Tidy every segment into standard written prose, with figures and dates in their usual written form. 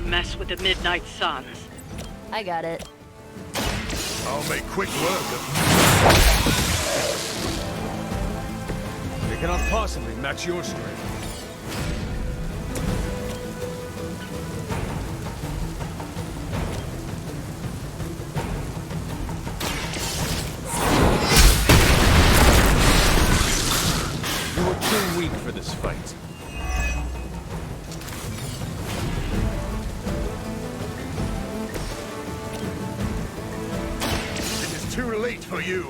mess with the Midnight Suns. I got it. I'll make quick work of They cannot possibly match your strength. You are too weak for this fight. It is too late for you.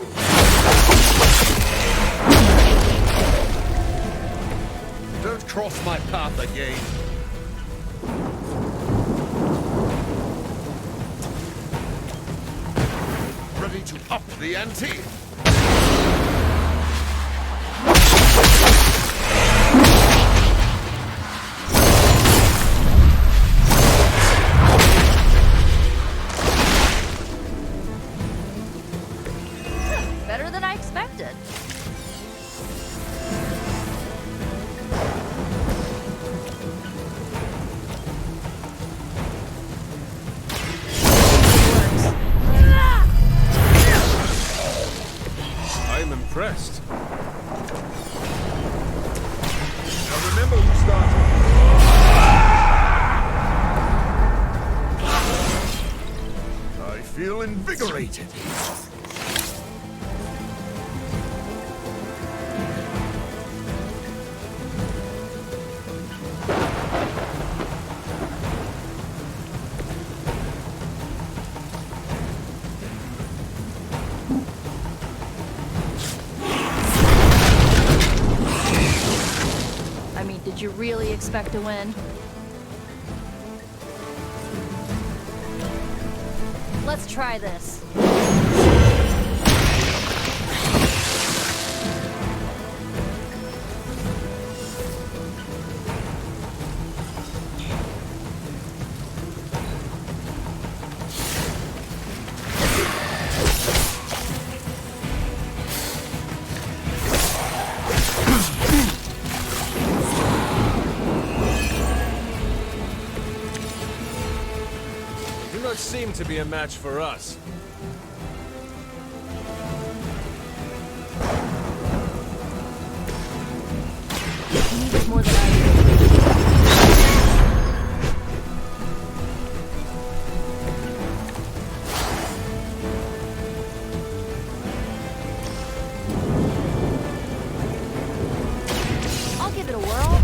Don't cross my path again. Ready to up the ante? Better than I expected. I am impressed. Now remember who started. I feel invigorated. I mean, did you really expect to win? Let's try this. You do not seem to be a match for us. You need it more than I do. I'll give it a whirl.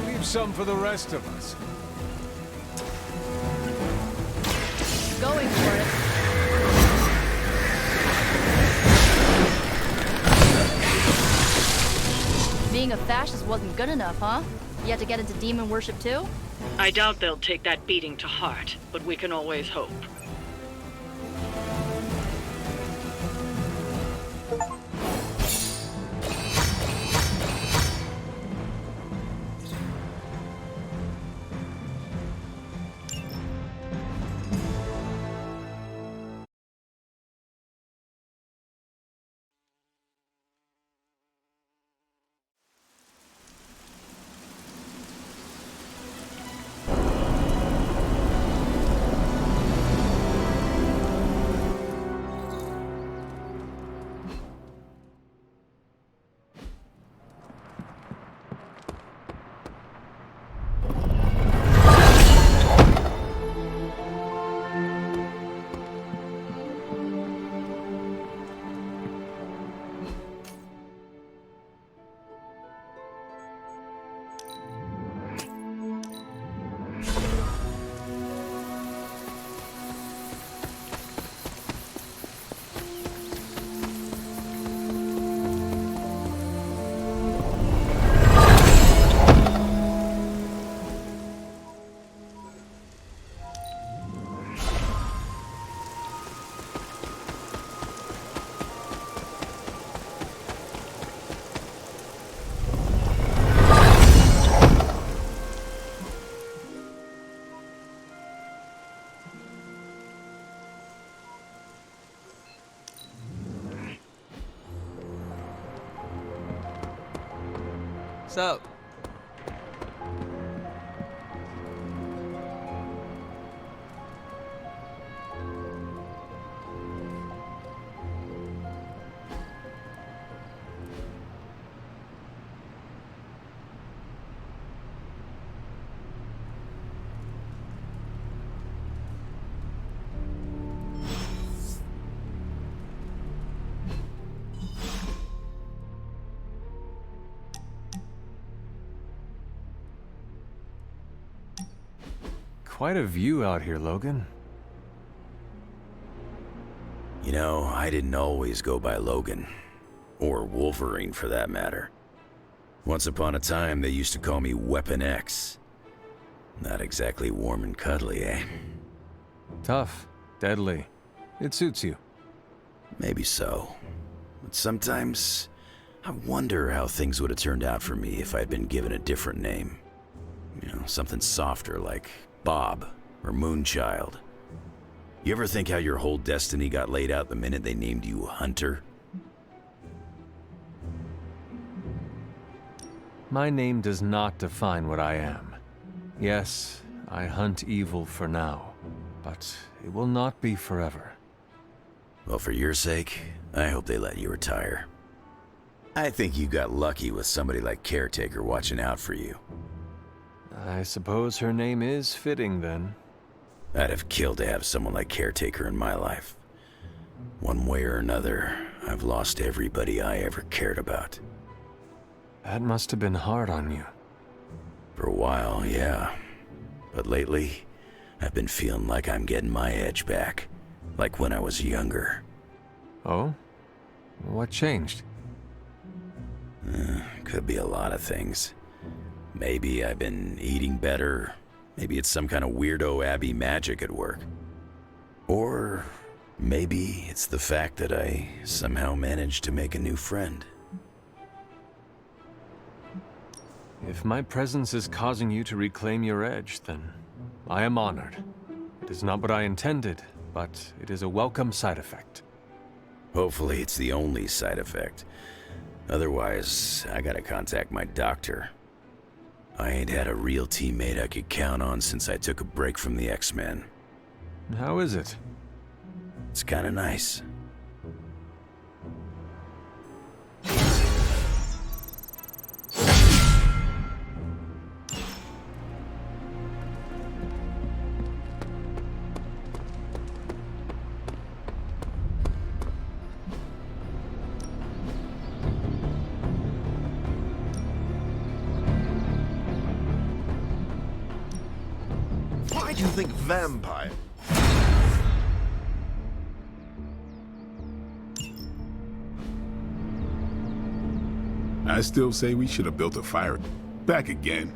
Leave some for the rest of us. Going for it. Being a fascist wasn't good enough, huh? You had to get into demon worship too? I doubt they'll take that beating to heart, but we can always hope. Sup? Quite a view out here, Logan. You know, I didn't always go by Logan. Or Wolverine, for that matter. Once upon a time, they used to call me Weapon X. Not exactly warm and cuddly, eh? Tough, deadly. It suits you. Maybe so. But sometimes, I wonder how things would have turned out for me if I'd been given a different name. You know, something softer like Bob or Moonchild. You ever think how your whole destiny got laid out the minute they named you Hunter? My name does not define what I am. Yes, I hunt evil for now, but it will not be forever. Well, for your sake, I hope they let you retire. I think you got lucky with somebody like Caretaker watching out for you. I suppose her name is fitting, then. I'd have killed to have someone like Caretaker in my life. One way or another, I've lost everybody I ever cared about. That must have been hard on you. For a while, yeah. But lately, I've been feeling like I'm getting my edge back. Like when I was younger. Oh? What changed? Could be a lot of things. Maybe I've been eating better. Maybe it's some kind of weirdo Abbey magic at work. Or maybe it's the fact that I somehow managed to make a new friend. If my presence is causing you to reclaim your edge, then I am honored. It is not what I intended, but it is a welcome side effect. Hopefully it's the only side effect. Otherwise, I gotta contact my doctor. I ain't had a real teammate I could count on since I took a break from the X-Men. How is it? It's kinda nice. Why do you think vampire? I still say we should have built a fire. Back again.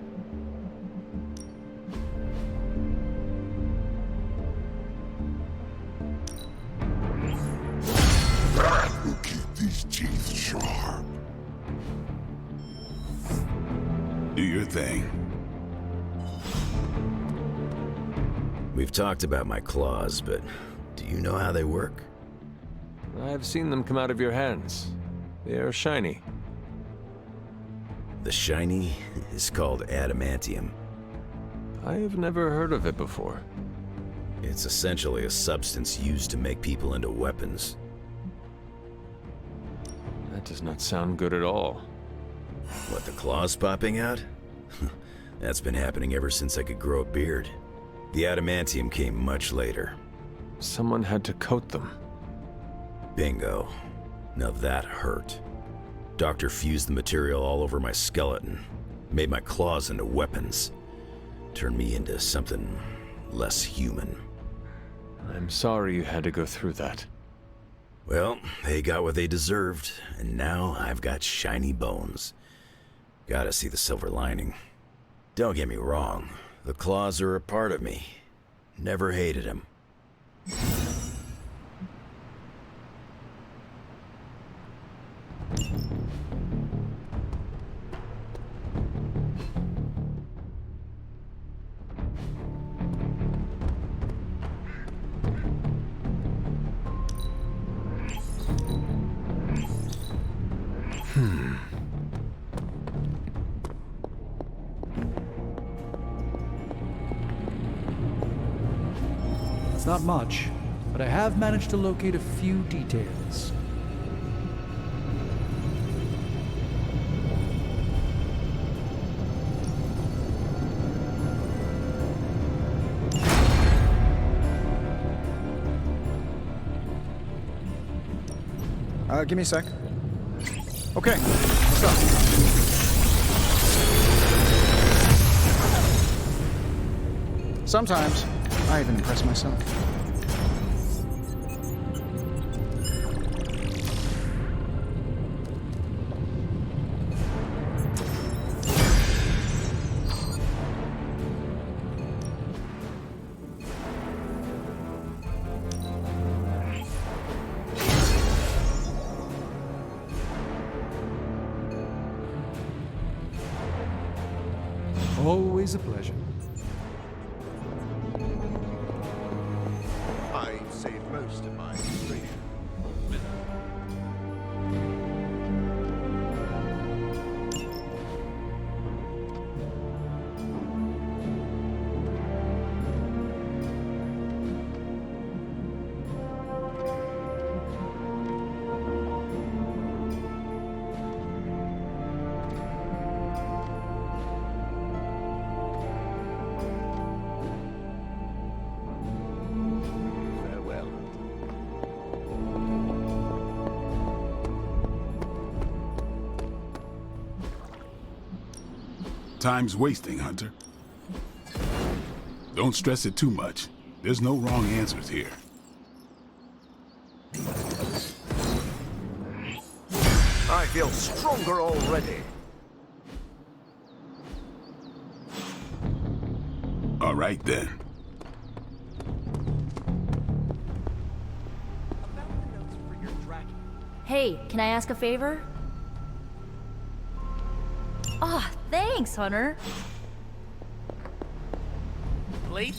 That will keep these teeth sharp. Do your thing. We've talked about my claws, but do you know how they work? I've seen them come out of your hands. They are shiny. The shiny is called adamantium. I have never heard of it before. It's essentially a substance used to make people into weapons. That does not sound good at all. What, the claws popping out? That's been happening ever since I could grow a beard. The adamantium came much later. Someone had to coat them. Bingo. Now that hurt. Doctor fused the material all over my skeleton, made my claws into weapons, turned me into something less human. I'm sorry you had to go through that. Well, they got what they deserved, and now I've got shiny bones. Gotta see the silver lining. Don't get me wrong, the claws are a part of me. Never hated them. not much, but I have managed to locate a few details. Give me a sec. Okay, what's up? Sometimes, I even impress myself. Always a pleasure. I saved most of my frustration. Farewell. Time's wasting, Hunter. Don't stress it too much. There's no wrong answers here. I feel stronger already. All right, then. Hey, can I ask a favor? Ah, thanks, Hunter. Late?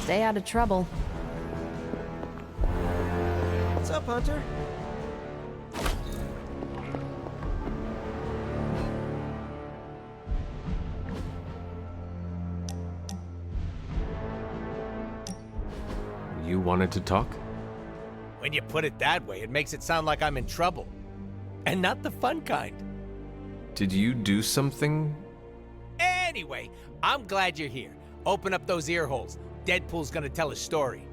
Stay out of trouble. What's up, Hunter? You wanted to talk? When you put it that way, it makes it sound like I'm in trouble. And not the fun kind. Did you do something? Anyway, I'm glad you're here. Open up those ear holes. Deadpool's gonna tell a story.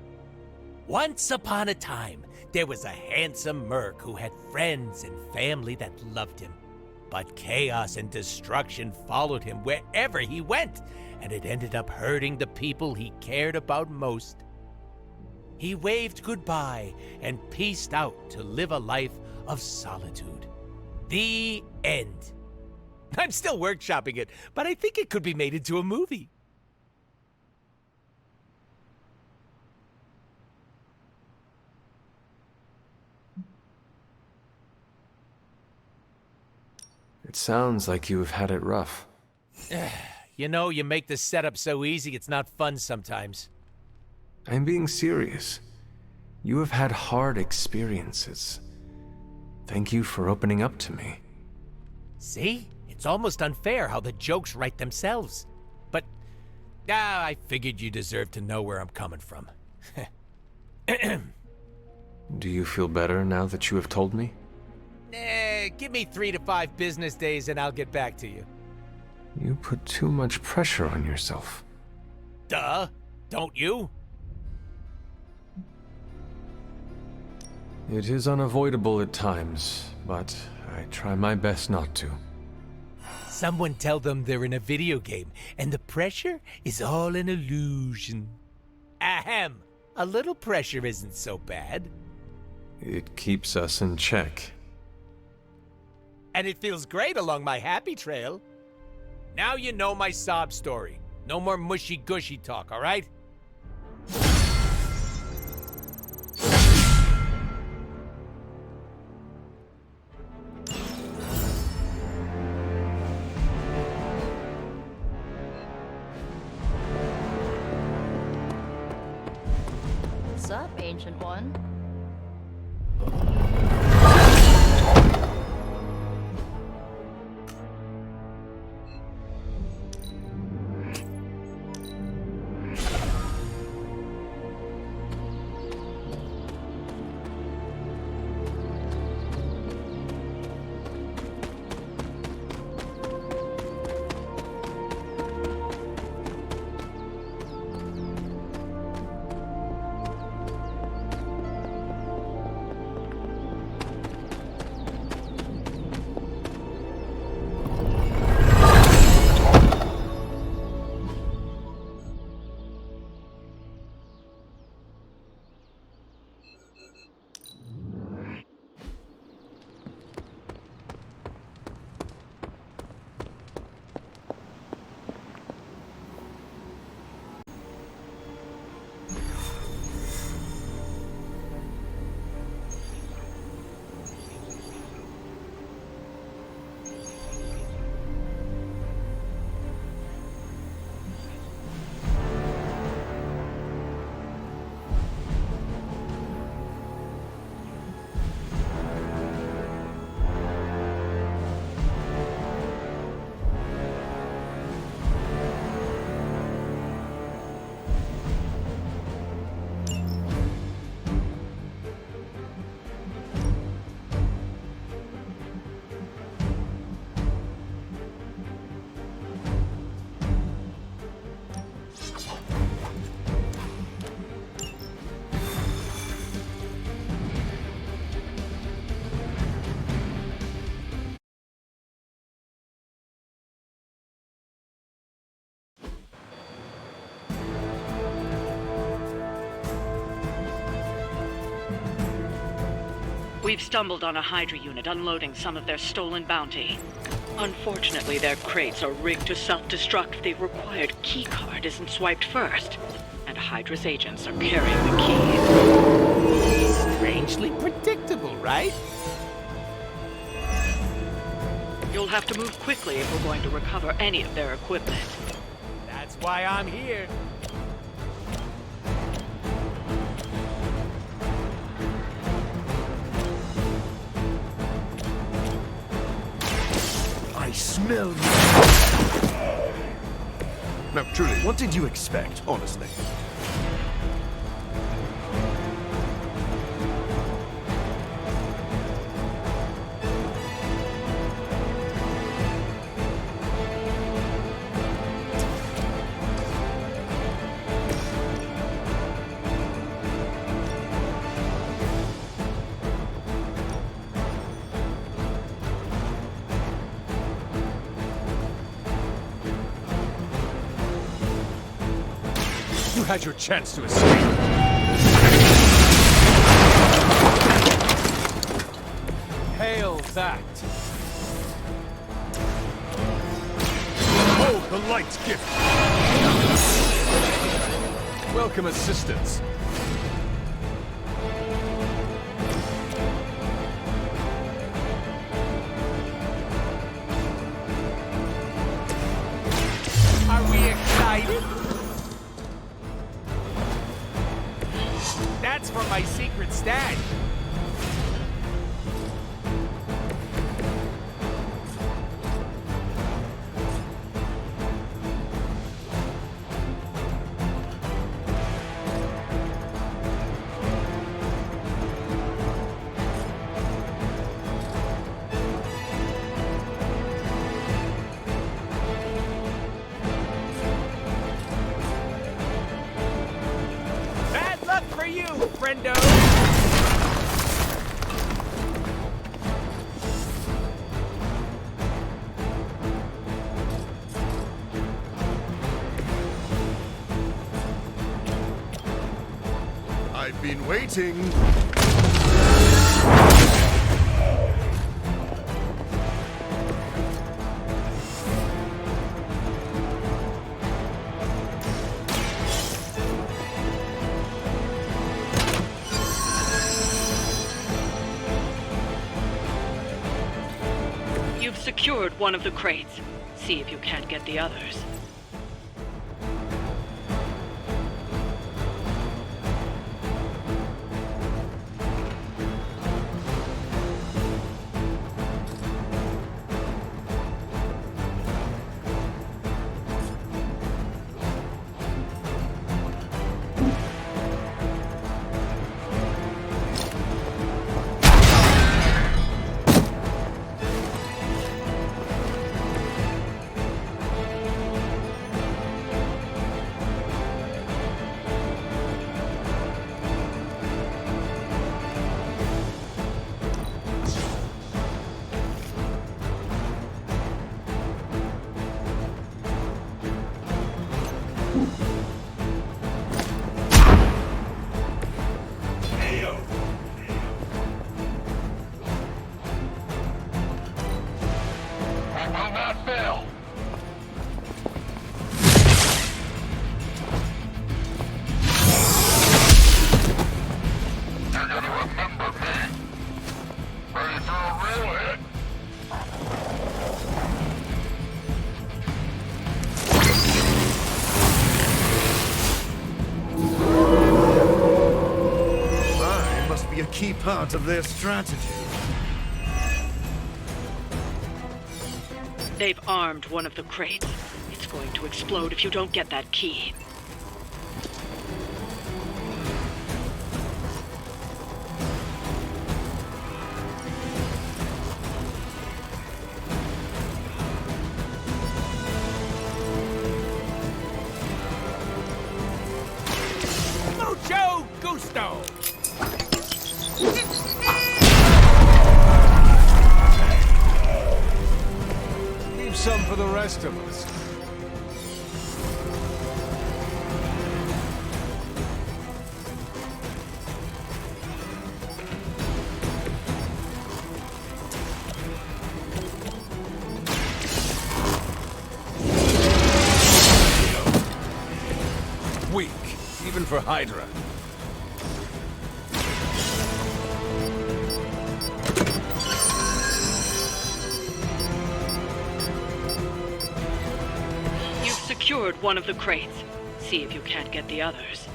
Once upon a time, there was a handsome merc who had friends and family that loved him. But chaos and destruction followed him wherever he went, and it ended up hurting the people he cared about most. He waved goodbye and peaced out to live a life of solitude. The end. I'm still workshopping it, but I think it could be made into a movie. It sounds like you have had it rough. You know, you make the setup so easy, it's not fun sometimes. I'm being serious. You have had hard experiences. Thank you for opening up to me. See? It's almost unfair how the jokes write themselves. But, I figured you deserved to know where I'm coming from. Do you feel better now that you have told me? Give me 3 to 5 business days and I'll get back to you. You put too much pressure on yourself. Duh, don't you? It is unavoidable at times, but I try my best not to. Someone tell them they're in a video game, and the pressure is all an illusion. Ahem. A little pressure isn't so bad. It keeps us in check. And it feels great along my happy trail. Now you know my sob story. No more mushy-gushy talk, all right? What's up, Ancient One? We've stumbled on a Hydra unit unloading some of their stolen bounty. Unfortunately, their crates are rigged to self-destruct if the required keycard isn't swiped first. And Hydra's agents are carrying the key. Strangely predictable, right? You'll have to move quickly if we're going to recover any of their equipment. That's why I'm here. I smell you. No, truly, what did you expect, honestly? You had your chance to escape. Hail that! Hold the light gift! Welcome assistance. Are we excited? That's from my secret stash. Bad luck for you, friendo! been waiting. You've secured one of the crates. See if you can't get the others. Key part of their strategy. They've armed one of the crates. It's going to explode if you don't get that key. Mucho gusto! Leave some for the rest of us. Weak, even for Hydra. Secured one of the crates. See if you can't get the others.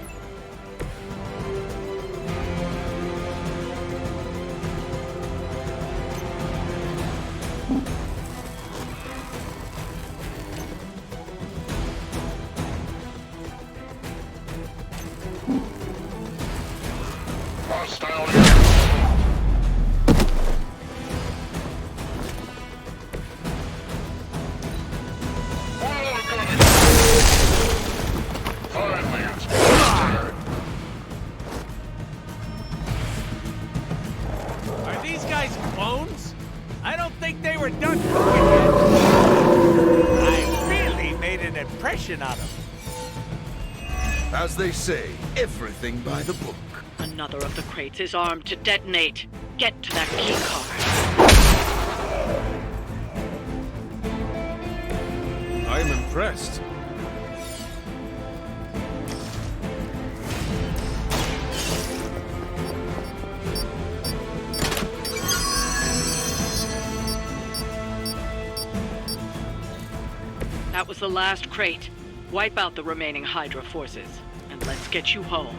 I don't think they were done cooking yet. I really made an impression on them. As they say, everything by the book. Another of the crates is armed to detonate. Get to that key card. I am impressed. That was the last crate. Wipe out the remaining Hydra forces, and let's get you home.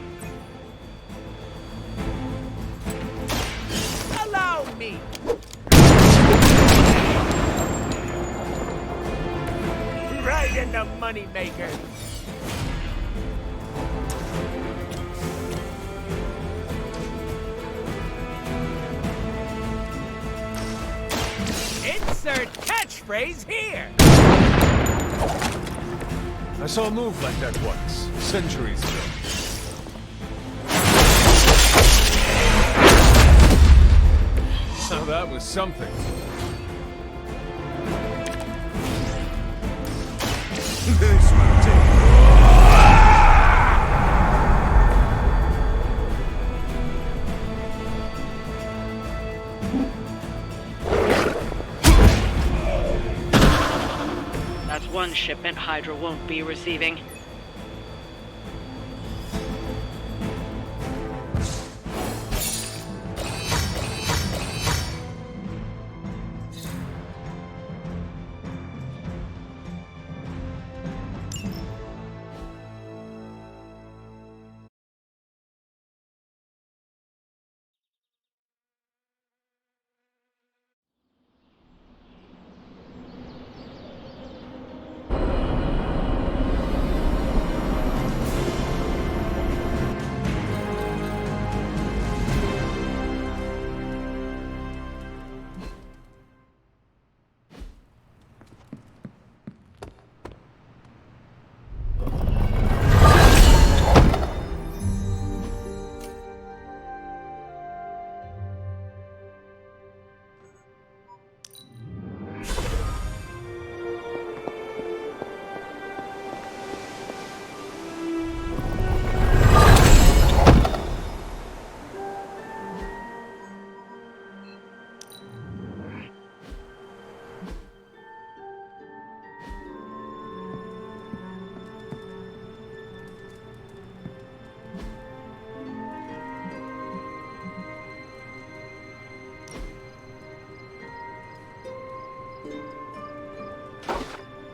Allow me! Right in the moneymaker. Insert catchphrase here! I saw a move like that once, centuries ago. Now that was something. This will take. one shipment Hydra won't be receiving.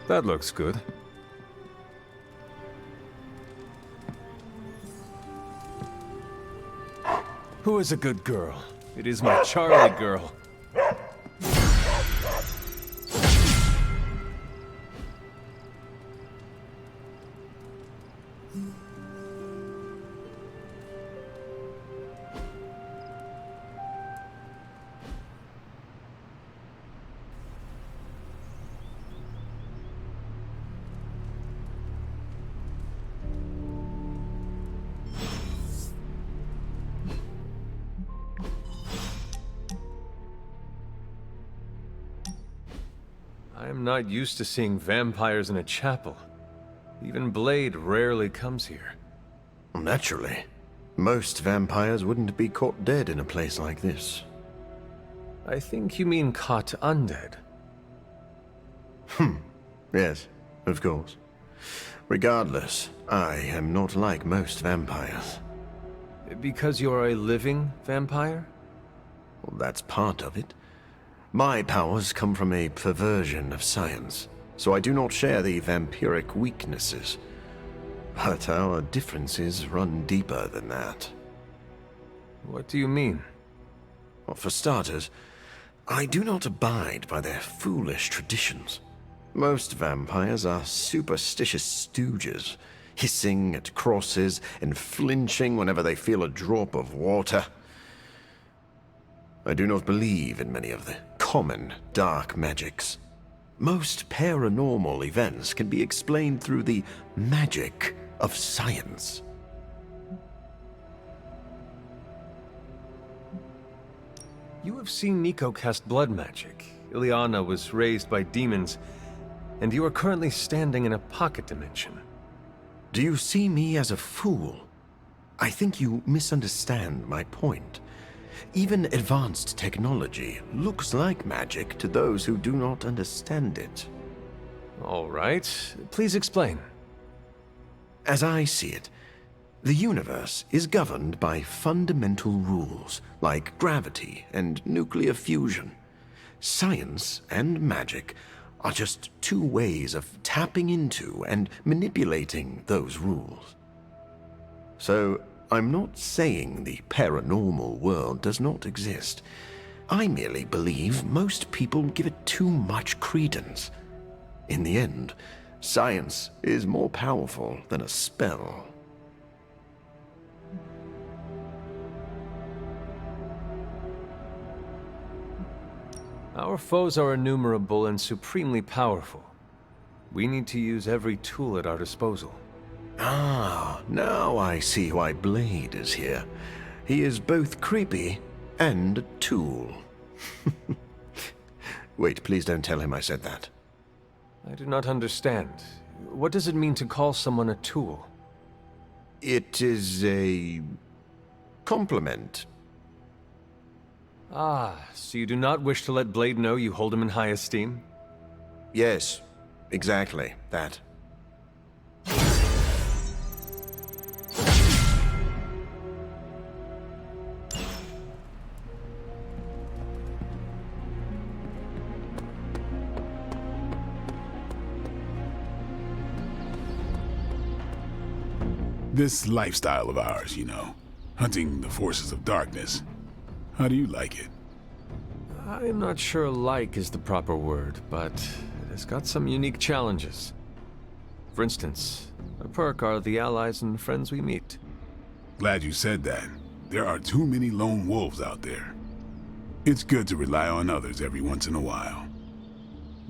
That looks good. Who is a good girl? It is my Charlie girl. I am not used to seeing vampires in a chapel. Even Blade rarely comes here. Naturally. Most vampires wouldn't be caught dead in a place like this. I think you mean caught undead. Yes, of course. Regardless, I am not like most vampires. Because you're a living vampire? Well, that's part of it. My powers come from a perversion of science, so I do not share the vampiric weaknesses. But our differences run deeper than that. What do you mean? Well, for starters, I do not abide by their foolish traditions. Most vampires are superstitious stooges, hissing at crosses and flinching whenever they feel a drop of water. I do not believe in many of the common dark magics. Most paranormal events can be explained through the magic of science. You have seen Nico cast blood magic. Ileana was raised by demons, and you are currently standing in a pocket dimension. Do you see me as a fool? I think you misunderstand my point. Even advanced technology looks like magic to those who do not understand it. All right. Please explain. As I see it, the universe is governed by fundamental rules like gravity and nuclear fusion. Science and magic are just two ways of tapping into and manipulating those rules. So, I'm not saying the paranormal world does not exist. I merely believe most people give it too much credence. In the end, science is more powerful than a spell. Our foes are innumerable and supremely powerful. We need to use every tool at our disposal. Ah, now I see why Blade is here. He is both creepy and a tool. Wait, please don't tell him I said that. I do not understand. What does it mean to call someone a tool? It is a compliment. Ah, so you do not wish to let Blade know you hold him in high esteem? Yes, Exactly, that. This lifestyle of ours, hunting the forces of darkness. How do you like it? I'm not sure like is the proper word, but it has got some unique challenges. For instance, a perk are the allies and friends we meet. Glad you said that. There are too many lone wolves out there. It's good to rely on others every once in a while.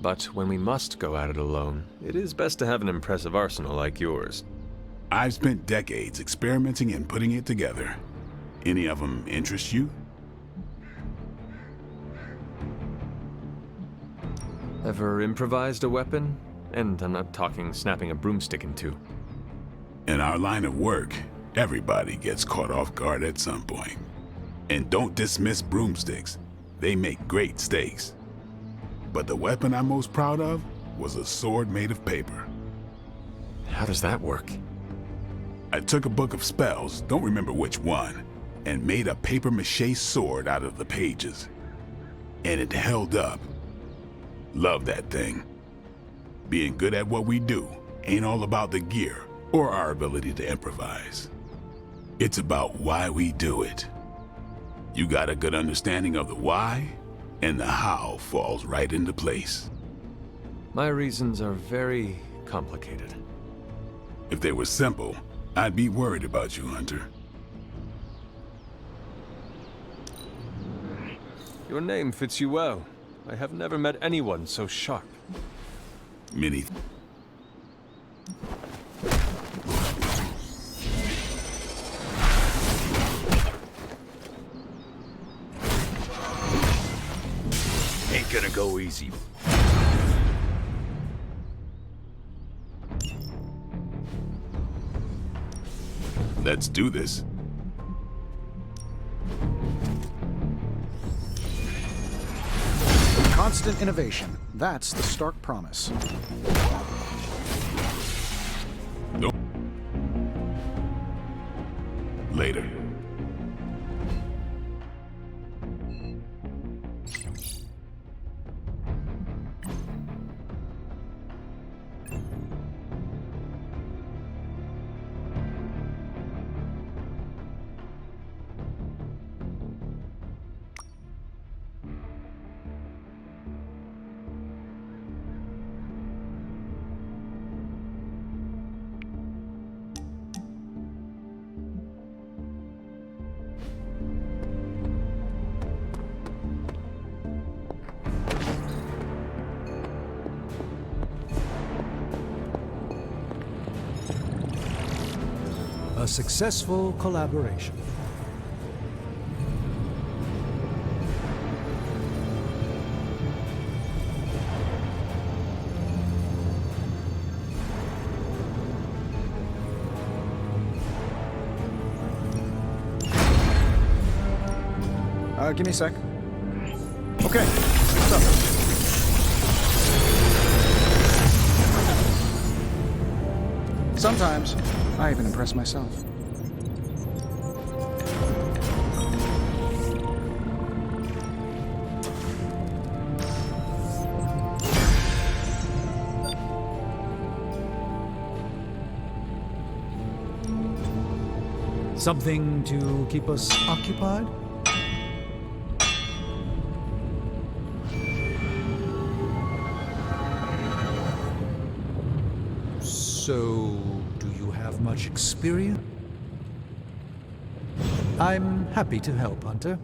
But when we must go at it alone, it is best to have an impressive arsenal like yours. I've spent decades experimenting and putting it together. Any of them interest you? Ever improvised a weapon? And I'm not talking snapping a broomstick in two. In our line of work, everybody gets caught off guard at some point. And don't dismiss broomsticks. They make great steaks. But the weapon I'm most proud of was a sword made of paper. How does that work? I took a book of spells, don't remember which one, and made a papier-mâché sword out of the pages. And it held up. Love that thing. Being good at what we do ain't all about the gear or our ability to improvise. It's about why we do it. You got a good understanding of the why, and the how falls right into place. My reasons are very complicated. If they were simple, I'd be worried about you, Hunter. Your name fits you well. I have never met anyone so sharp. Many. Ain't gonna go easy. Let's do this. Constant innovation. That's the stark promise. Nope. Later. A successful collaboration. Give me a sec. Okay, what's up? Sometimes, I even impress myself. Something to keep us occupied? So, do you have much experience? I'm happy to help, Hunter.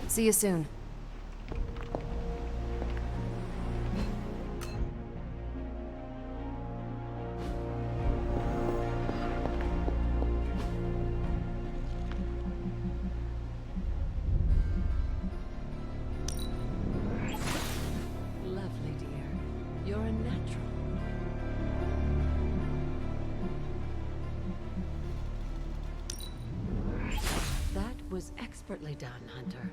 See you soon. Expertly done, Hunter.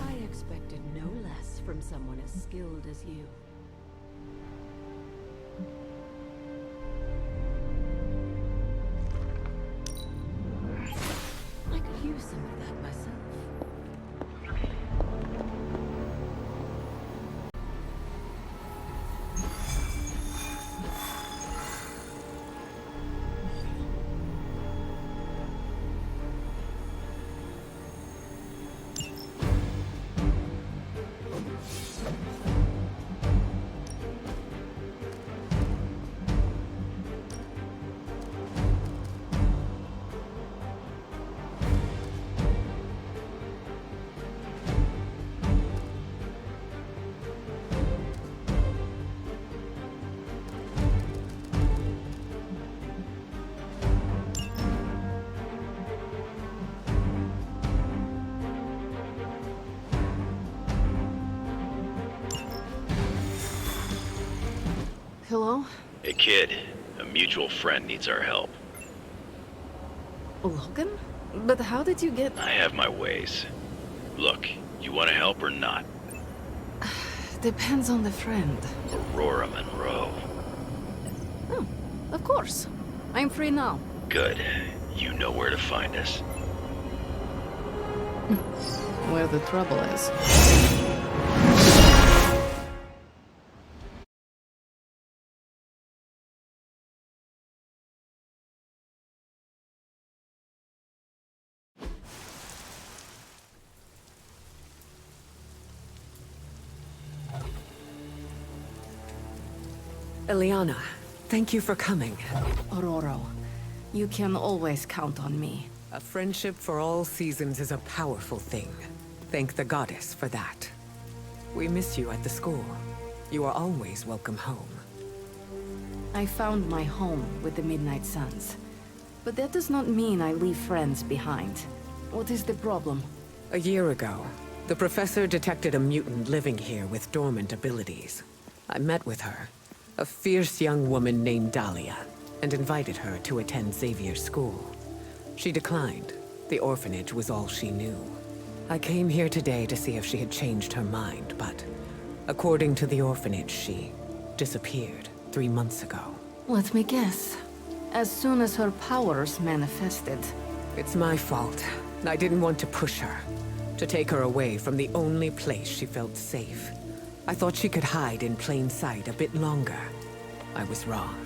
I expected no less from someone as skilled as you. I could use some of that myself. Hello? Hey kid, a mutual friend needs our help. Logan? But how did you get... I have my ways. Look, you want to help or not? Depends on the friend. Aurora Monroe. Oh, of course. I'm free now. Good. You know where to find us. Where the trouble is. Eliana, thank you for coming. Aurora, you can always count on me. A friendship for all seasons is a powerful thing. Thank the goddess for that. We miss you at the school. You are always welcome home. I found my home with the Midnight Suns. But that does not mean I leave friends behind. What is the problem? A year ago, the professor detected a mutant living here with dormant abilities. I met with her, a fierce young woman named Dahlia, and invited her to attend Xavier's school. She declined. The orphanage was all she knew. I came here today to see if she had changed her mind, but according to the orphanage, she disappeared 3 months ago. Let me guess. As soon as her powers manifested. It's my fault. I didn't want to push her, to take her away from the only place she felt safe. I thought she could hide in plain sight a bit longer. I was wrong.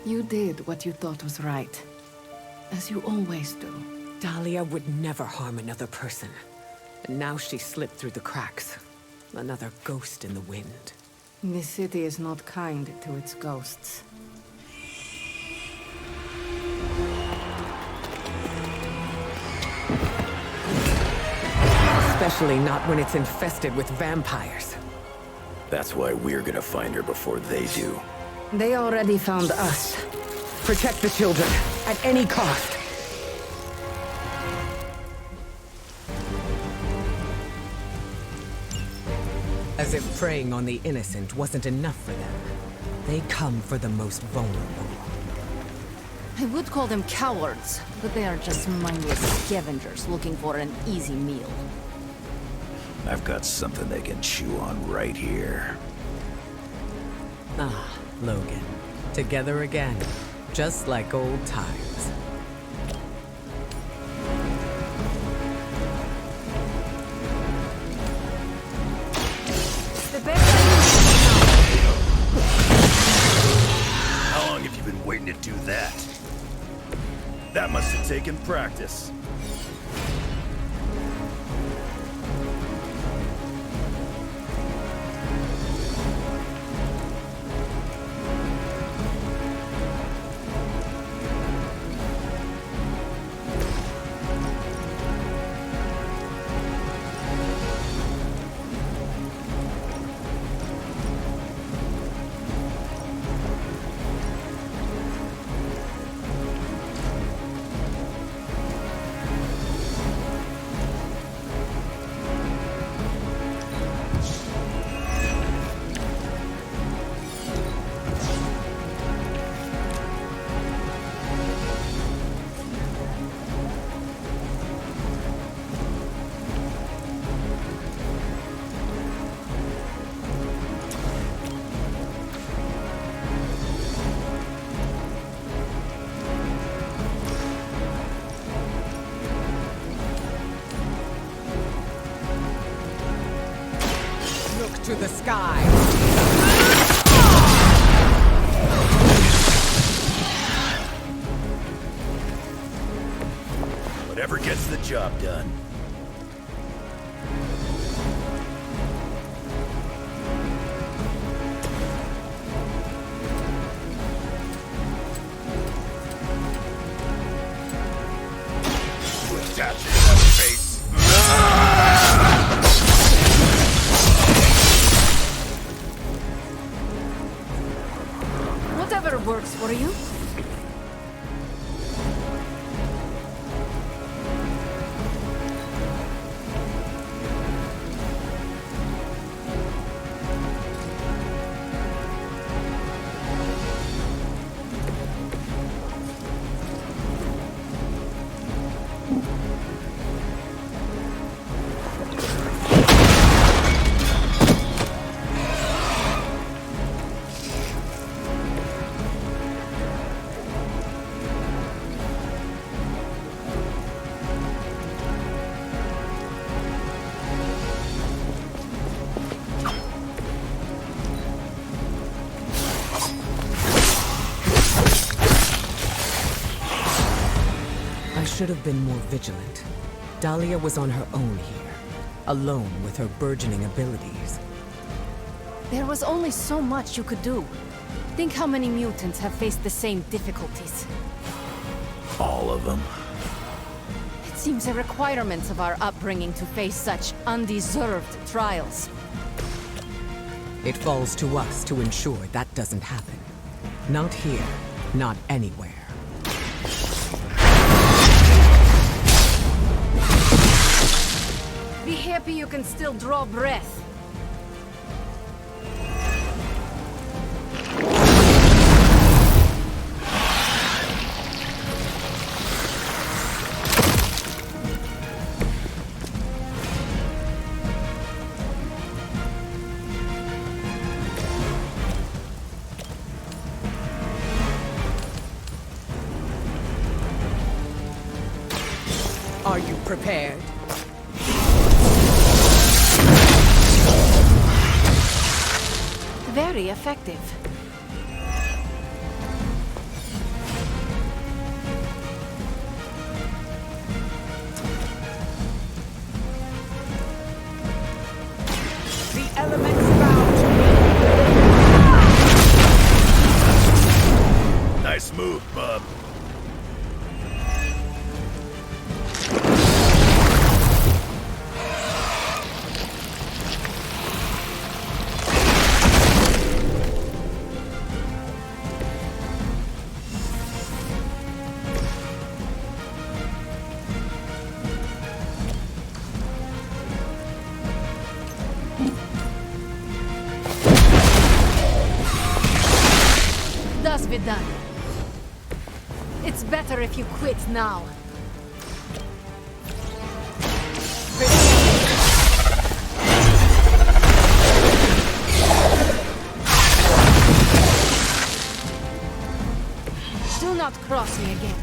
You did what you thought was right. As you always do. Dahlia would never harm another person. And now she slipped through the cracks. Another ghost in the wind. This city is not kind to its ghosts. Especially not when it's infested with vampires. That's why we're gonna find her before they do. They already found us. Protect the children, at any cost. As if preying on the innocent wasn't enough for them. They come for the most vulnerable. I would call them cowards, but they are just mindless scavengers looking for an easy meal. I've got something they can chew on right here. Ah, Logan. Together again. Just like old times. How long have you been waiting to do that? That must have taken practice. to the sky! Whatever gets the job done. Whatever works for you. I should have been more vigilant. Dahlia was on her own here, alone with her burgeoning abilities. There was only so much you could do. Think how many mutants have faced the same difficulties. All of them. It seems a requirement of our upbringing to face such undeserved trials. It falls to us to ensure that doesn't happen. Not here, not anywhere. Be happy you can still draw breath. Are you prepared? Very effective. The elements bow to me! Nice move, bub. Does be done. It's better if you quit now. Do not cross me again.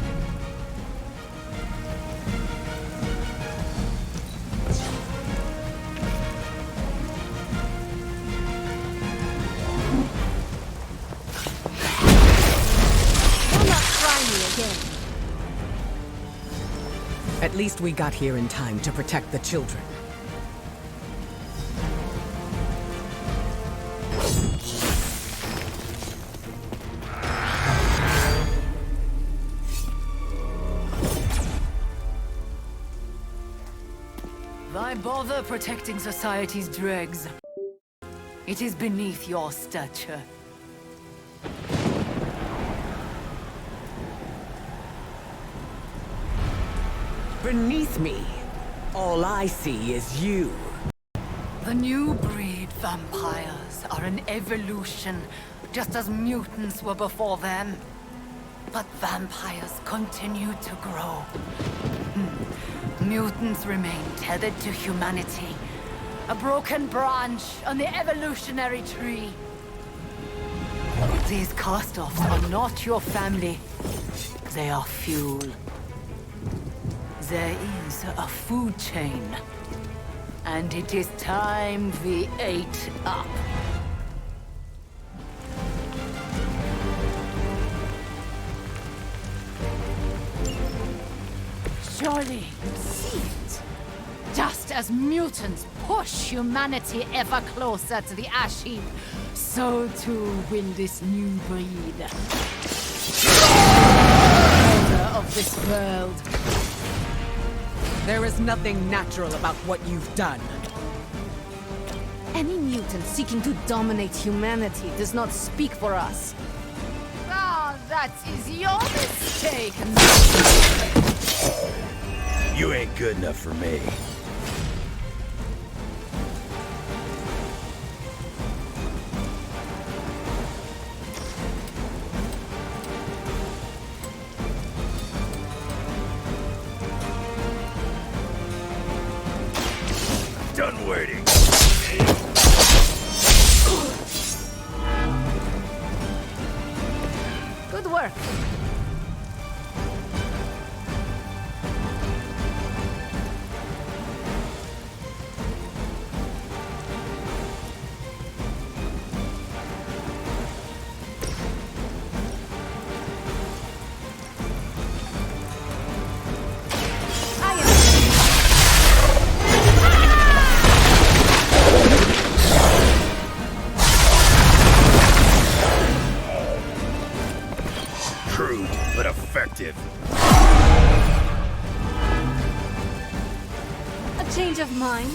At least we got here in time to protect the children. Why bother protecting society's dregs? It is beneath your stature. Beneath me, all I see is you. The new breed vampires are an evolution, just as mutants were before them. But vampires continue to grow. Mutants remain tethered to humanity, a broken branch on the evolutionary tree. These cast-offs are not your family. They are fuel. There is a food chain. And it is time we ate up. Surely you see it. Just as mutants push humanity ever closer to the ash heap, so too will this new breed. Order of this world. There is nothing natural about what you've done. Any mutant seeking to dominate humanity does not speak for us. Ah, that is your mistake. You ain't good enough for me. Done waiting. Good work. Crude, but effective. A change of mind?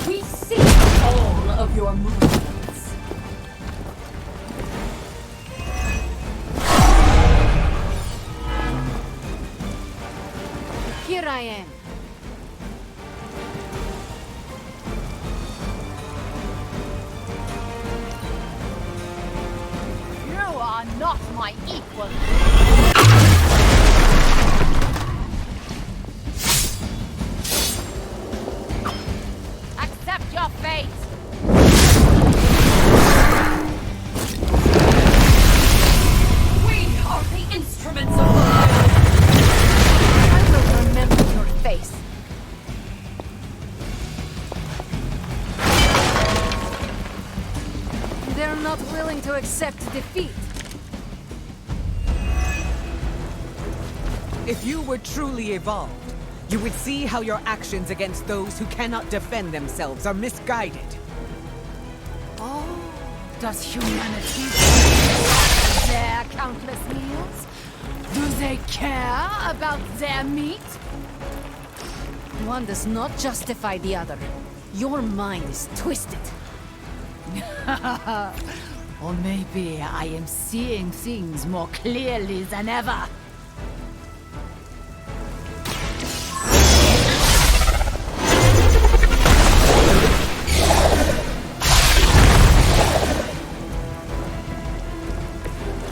We see all of your movements. Here I am. You are not my equal. Accept your fate. We are the instruments of the Lord. I will remember your face. They're not willing to accept defeat. If you were truly evolved, you would see how your actions against those who cannot defend themselves are misguided. Oh, does humanity their countless meals? Do they care about their meat? One does not justify the other. Your mind is twisted. Or maybe I am seeing things more clearly than ever.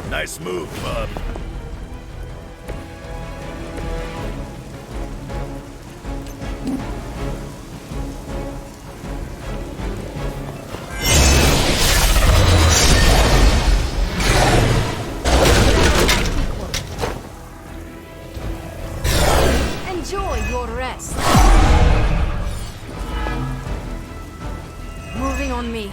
Nice move, bub. Enjoy your rest. Moving on me.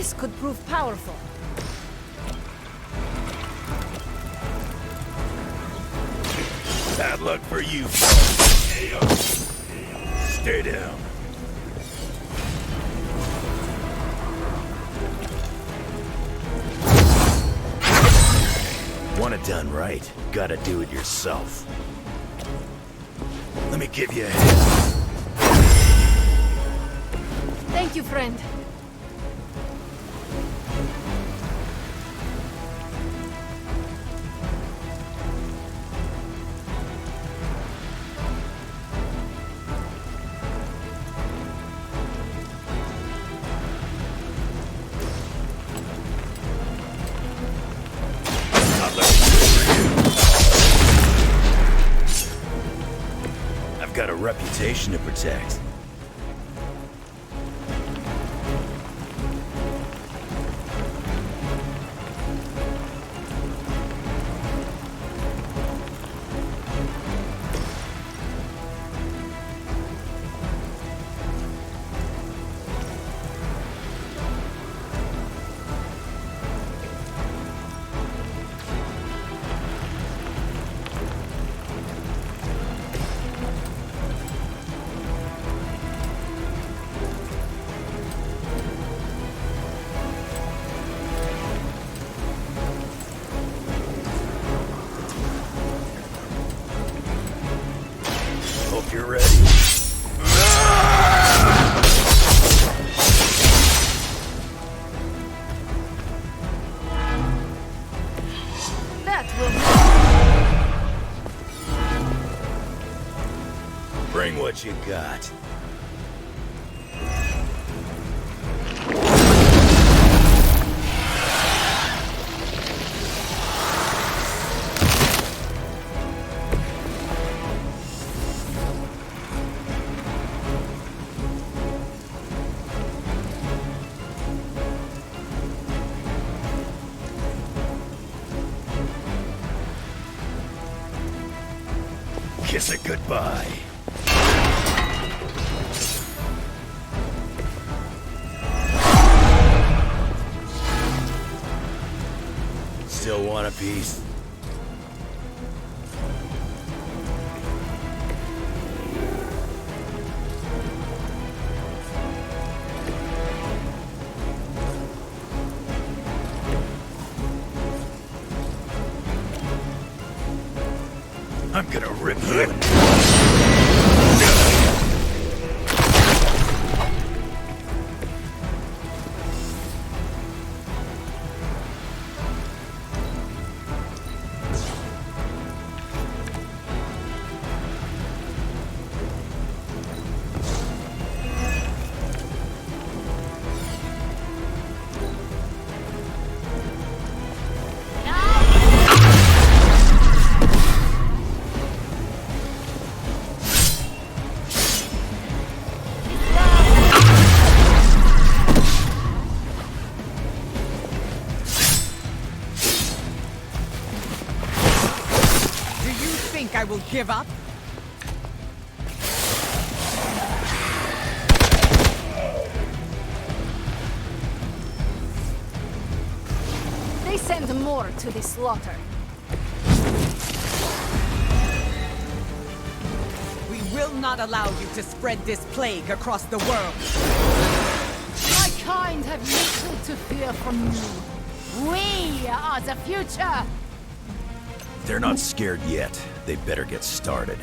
This could prove powerful. Bad luck for you. Stay down. Want it done right, gotta do it yourself. Let me give you a hand. Thank you, friend. I've got a reputation to protect. Hope you're ready. That will Bring what you got. Kiss it goodbye. Still want a piece? I'm gonna rip you in. I will give up? They send more to the slaughter. We will not allow you to spread this plague across the world. My kind have little to fear from you. We are the future! They're not scared yet. They better get started.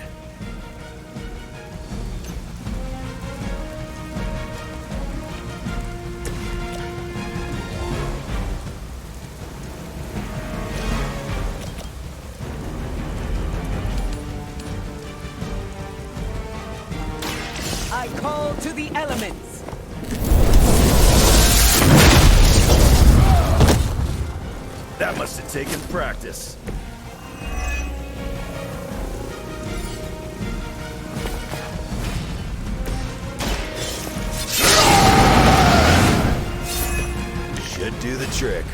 I call to the elements. That must have taken practice. Should do the trick.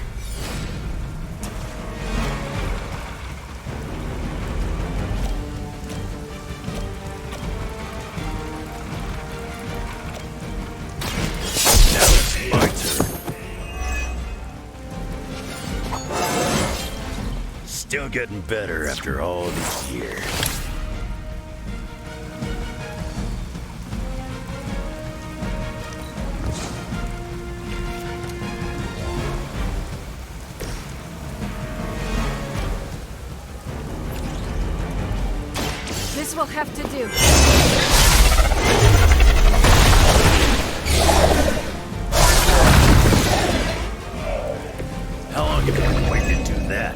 Now it's my turn. Still getting better after all these years. This will have to do. How long have you been waiting to do that?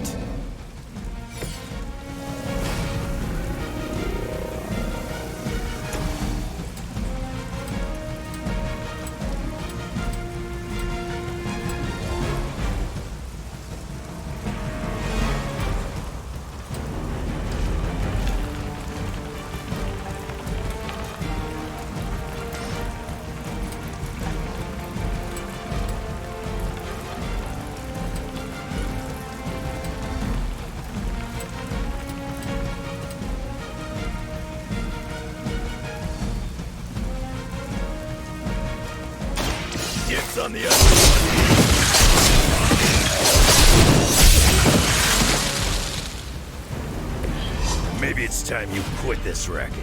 Dibs on the other one. Maybe it's time you quit this racket.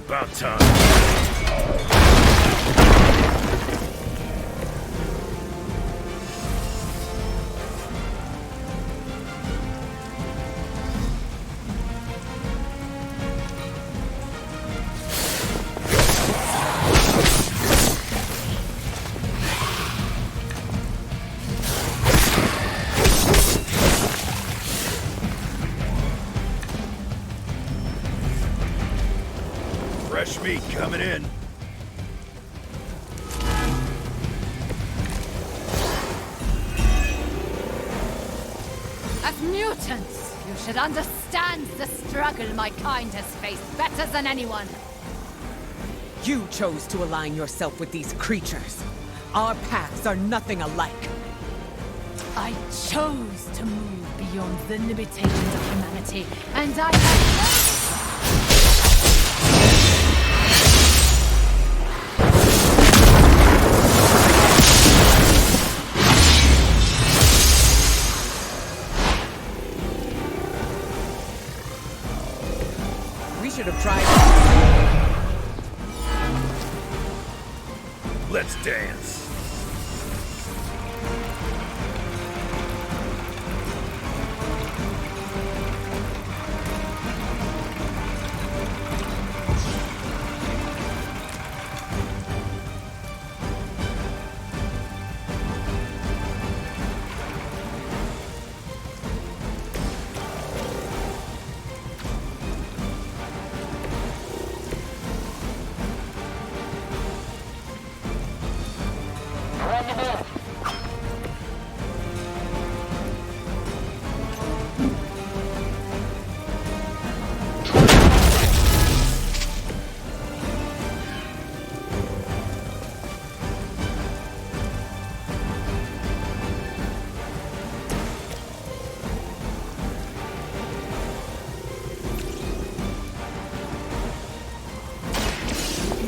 About time. Fresh meat coming in. As mutants, you should understand the struggle my kind has faced better than anyone. You chose to align yourself with these creatures. Our paths are nothing alike. I chose to move beyond the limitations of humanity, and I have... We should have tried. Let's dance.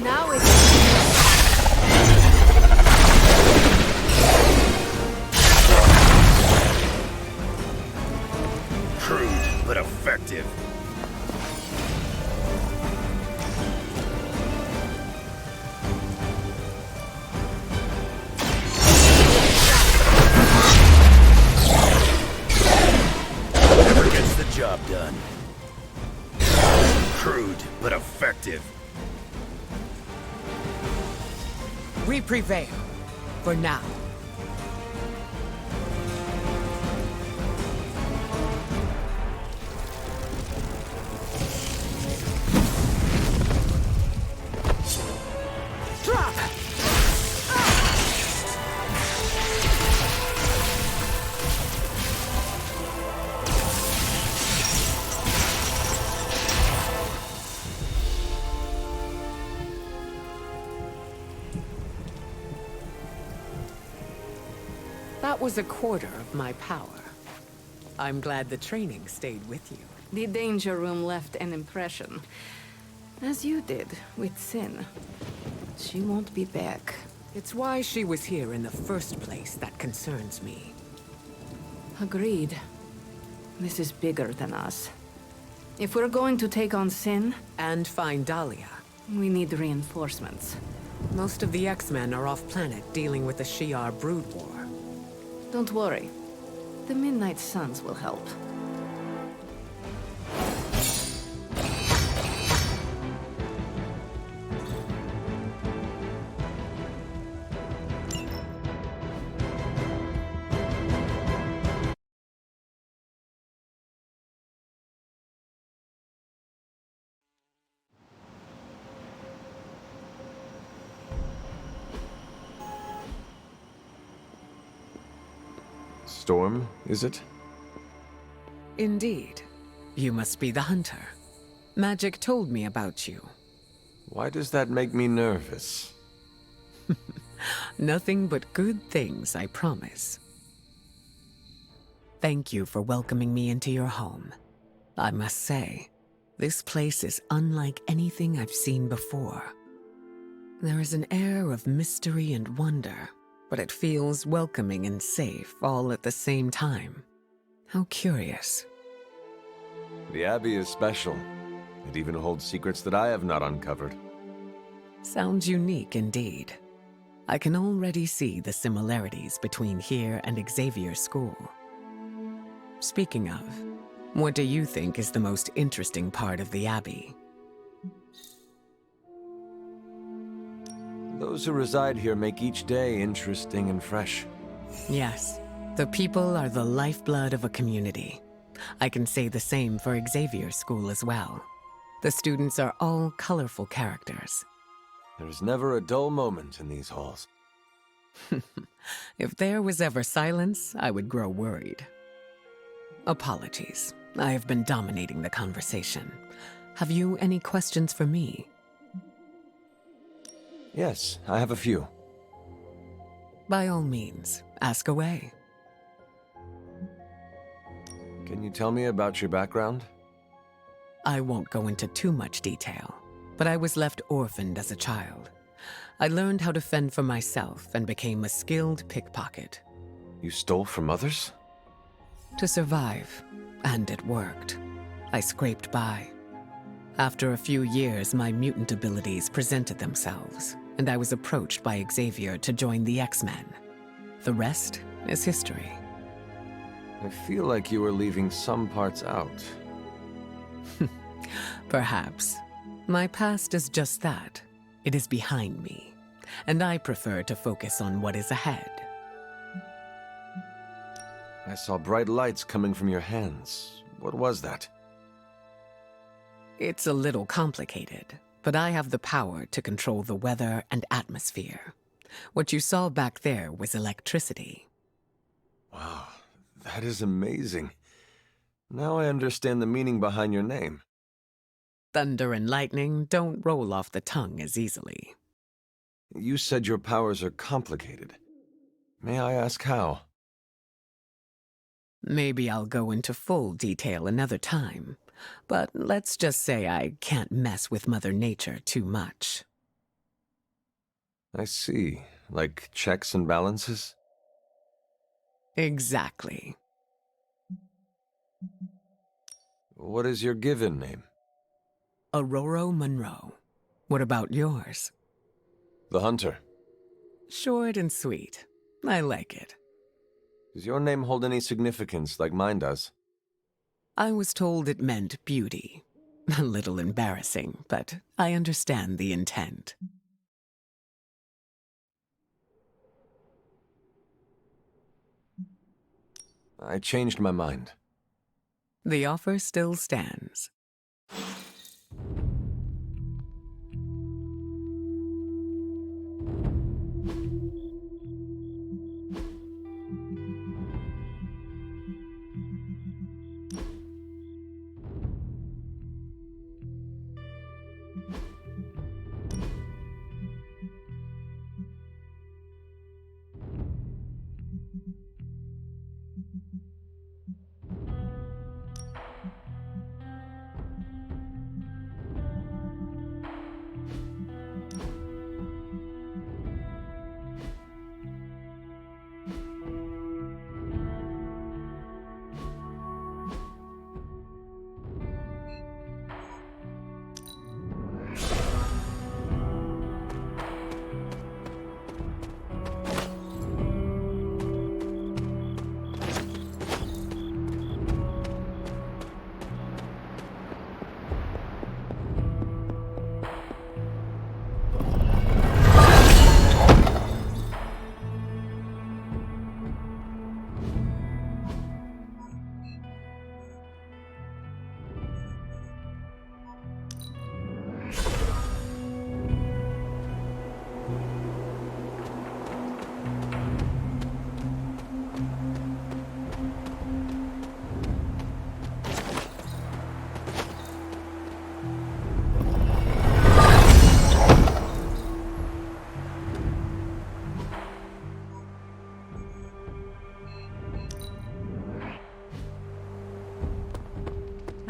Now it's... Crude, but effective. Never gets the job done. Crude, but effective. We prevail. For now. Drop! That was a quarter of my power. I'm glad the training stayed with you. The danger room left an impression. As you did with Sin. She won't be back. It's why she was here in the first place that concerns me. Agreed. This is bigger than us. If we're going to take on Sin... And find Dahlia. We need reinforcements. Most of the X-Men are off-planet dealing with the Shi'ar brood war. Don't worry. The Midnight Suns will help. Storm, is it? Indeed. You must be the hunter. Magic told me about you. Why does that make me nervous? Nothing but good things, I promise. Thank you for welcoming me into your home. I must say, this place is unlike anything I've seen before. There is an air of mystery and wonder, but it feels welcoming and safe all at the same time. How curious. The Abbey is special. It even holds secrets that I have not uncovered. Sounds unique indeed. I can already see the similarities between here and Xavier School. Speaking of, what do you think is the most interesting part of the Abbey? Those who reside here make each day interesting and fresh. Yes, the people are the lifeblood of a community. I can say the same for Xavier School as well. The students are all colorful characters. There is never a dull moment in these halls. If there was ever silence, I would grow worried. Apologies. I have been dominating the conversation. Have you any questions for me? Yes, I have a few. By all means, ask away. Can you tell me about your background? I won't go into too much detail, but I was left orphaned as a child. I learned how to fend for myself and became a skilled pickpocket. You stole from others? To survive, and it worked. I scraped by. After a few years, my mutant abilities presented themselves, and I was approached by Xavier to join the X-Men. The rest is history. I feel like you were leaving some parts out. Perhaps. My past is just that. It is behind me, and I prefer to focus on what is ahead. I saw bright lights coming from your hands. What was that? It's a little complicated, but I have the power to control the weather and atmosphere. What you saw back there was electricity. Wow, that is amazing. Now I understand the meaning behind your name. Thunder and lightning don't roll off the tongue as easily. You said your powers are complicated. May I ask how? Maybe I'll go into full detail another time, but let's just say I can't mess with Mother Nature too much. I see. Like checks and balances? Exactly. What is your given name? Aurora Monroe. What about yours? The Hunter. Short and sweet. I like it. Does your name hold any significance like mine does? I was told it meant beauty. A little embarrassing, but I understand the intent. I changed my mind. The offer still stands.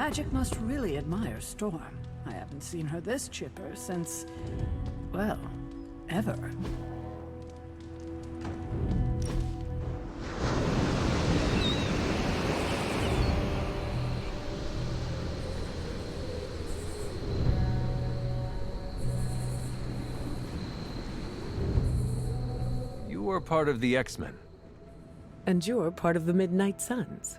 Magic must really admire Storm. I haven't seen her this chipper since, well, ever. You were part of the X-Men. And you're part of the Midnight Suns.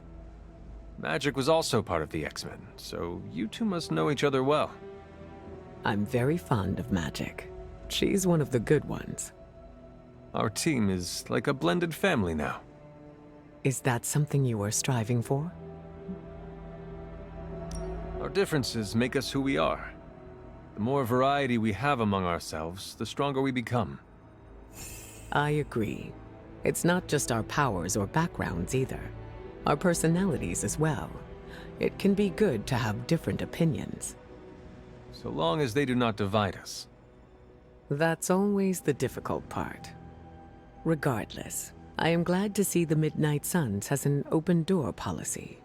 Magic was also part of the X-Men, so you two must know each other well. I'm very fond of Magic. She's one of the good ones. Our team is like a blended family now. Is that something you are striving for? Our differences make us who we are. The more variety we have among ourselves, the stronger we become. I agree. It's not just our powers or backgrounds either. Our personalities as well. It can be good to have different opinions. So long as they do not divide us. That's always the difficult part. Regardless, I am glad to see the Midnight Suns has an open door policy.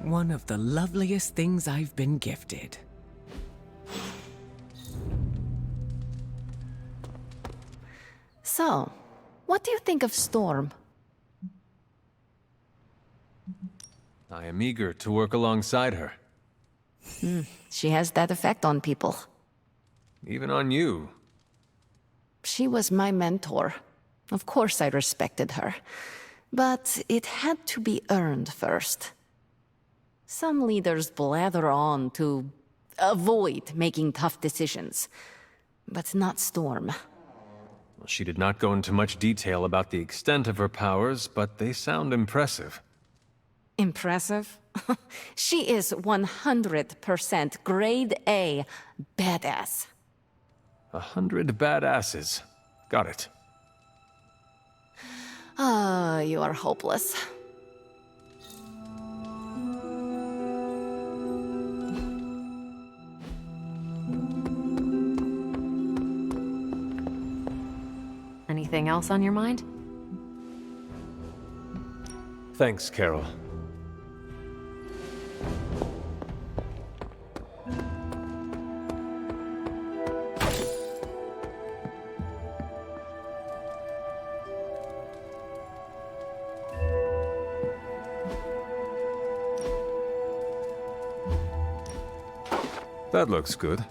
One of the loveliest things I've been gifted. So, what do you think of Storm? I am eager to work alongside her. She has that effect on people. Even on you. She was my mentor. Of course I respected her. But it had to be earned first. Some leaders blather on to avoid making tough decisions. But not Storm. She did not go into much detail about the extent of her powers, but they sound impressive. Impressive? She is 100% grade A badass. 100 badasses. Got it. Ah, you are hopeless. Anything else on your mind? Thanks, Carol. That looks good.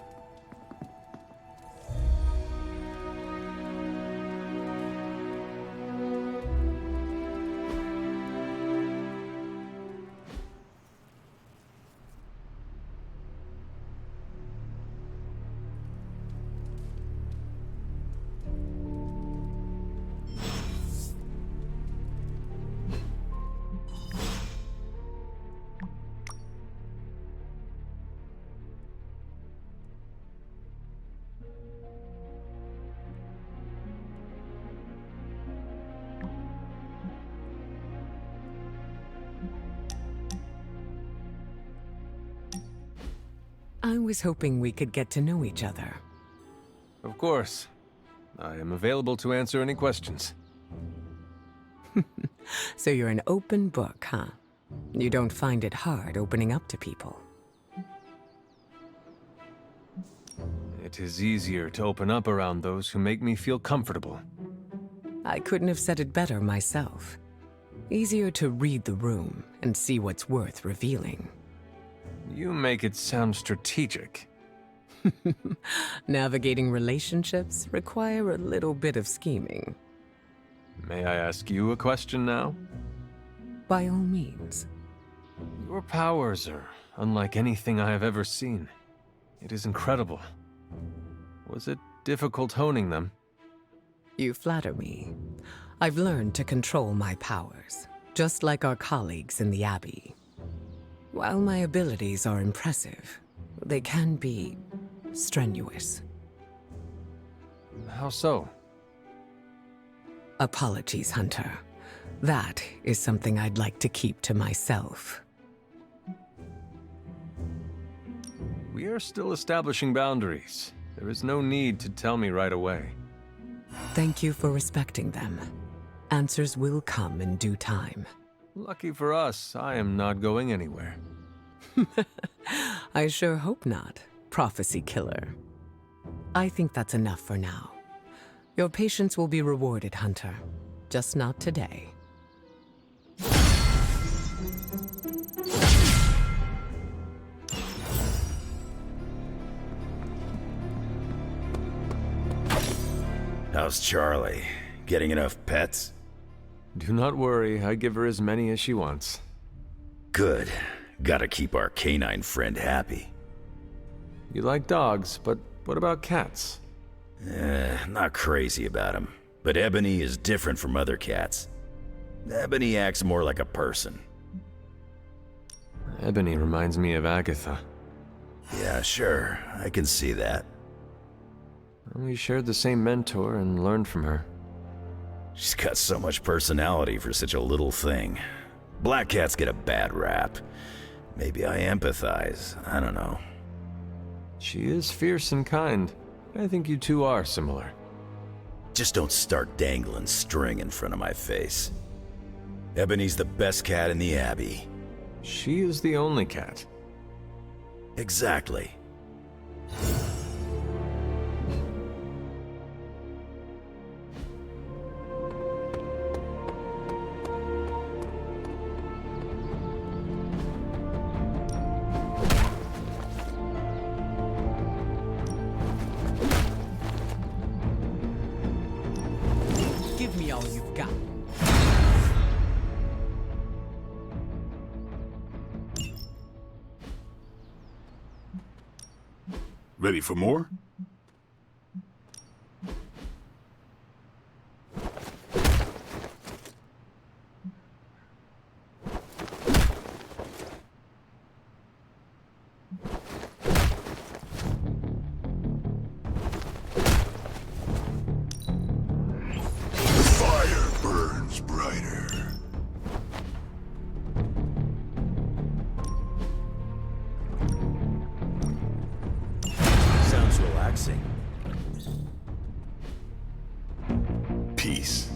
I was hoping we could get to know each other. Of course. I am available to answer any questions. So you're an open book, huh? You don't find it hard opening up to people? It is easier to open up around those who make me feel comfortable. I couldn't have said it better myself. Easier to read the room and see what's worth revealing. You make it sound strategic. Navigating relationships require a little bit of scheming. May I ask you a question now? By all means. Your powers are unlike anything I have ever seen. It is incredible. Was it difficult honing them? You flatter me. I've learned to control my powers, just like our colleagues in the Abbey. While my abilities are impressive, they can be strenuous. How so? Apologies, Hunter. That is something I'd like to keep to myself. We are still establishing boundaries. There is no need to tell me right away. Thank you for respecting them. Answers will come in due time. Lucky for us, I am not going anywhere. I sure hope not, prophecy killer. I think that's enough for now. Your patience will be rewarded, Hunter. Just not today. How's Charlie? Getting enough pets? Do not worry, I give her as many as she wants. Good. Gotta keep our canine friend happy. You like dogs, but what about cats? Not crazy about him. But Ebony is different from other cats. Ebony acts more like a person. Ebony reminds me of Agatha. Yeah, sure. I can see that. We shared the same mentor and learned from her. She's got so much personality for such a little thing. Black cats get a bad rap. Maybe I empathize. I don't know. She is fierce and kind. I think you two are similar. Just don't start dangling string in front of my face. Ebony's the best cat in the Abbey. She is the only cat. Exactly. Give me all you've got. Ready for more? Fire burns brighter. Sounds relaxing. Peace.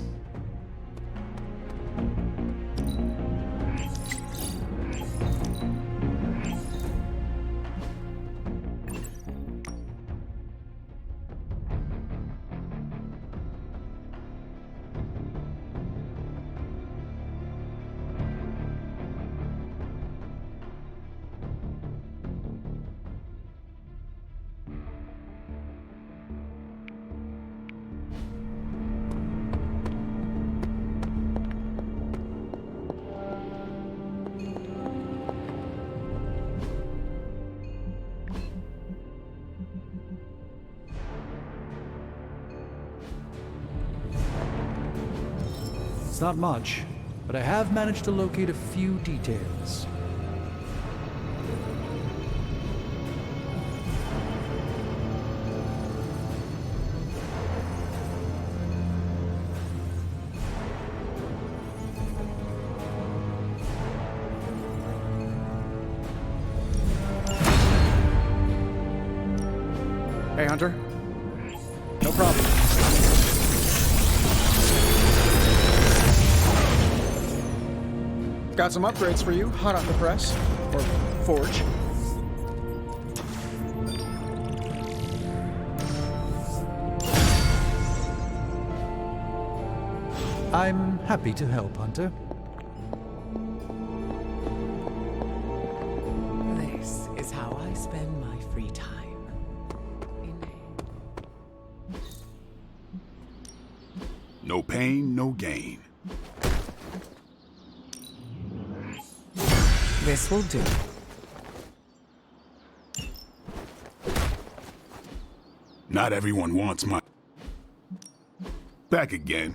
It's not much, but I have managed to locate a few details. Hey, Hunter. No problem. Got some upgrades for you, hot off the press. Or forge. I'm happy to help, Hunter. This is how I spend my free time. No pain, no gain. This will do. Not everyone wants my... Back again.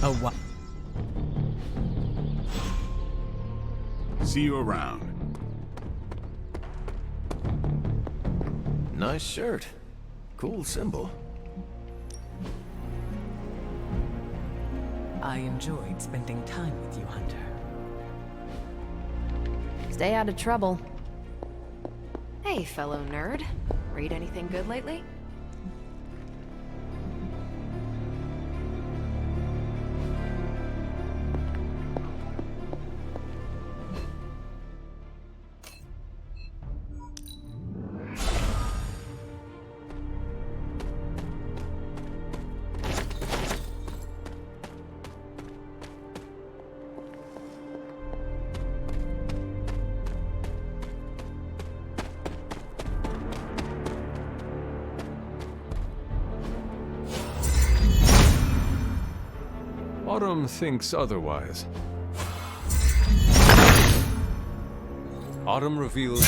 Oh, what? See you around. Nice shirt. Cool symbol. I enjoyed spending time with you, Hunter. Stay out of trouble. Hey, fellow nerd. Read anything good lately? Autumn thinks otherwise. Autumn reveals...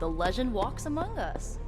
The legend walks among us.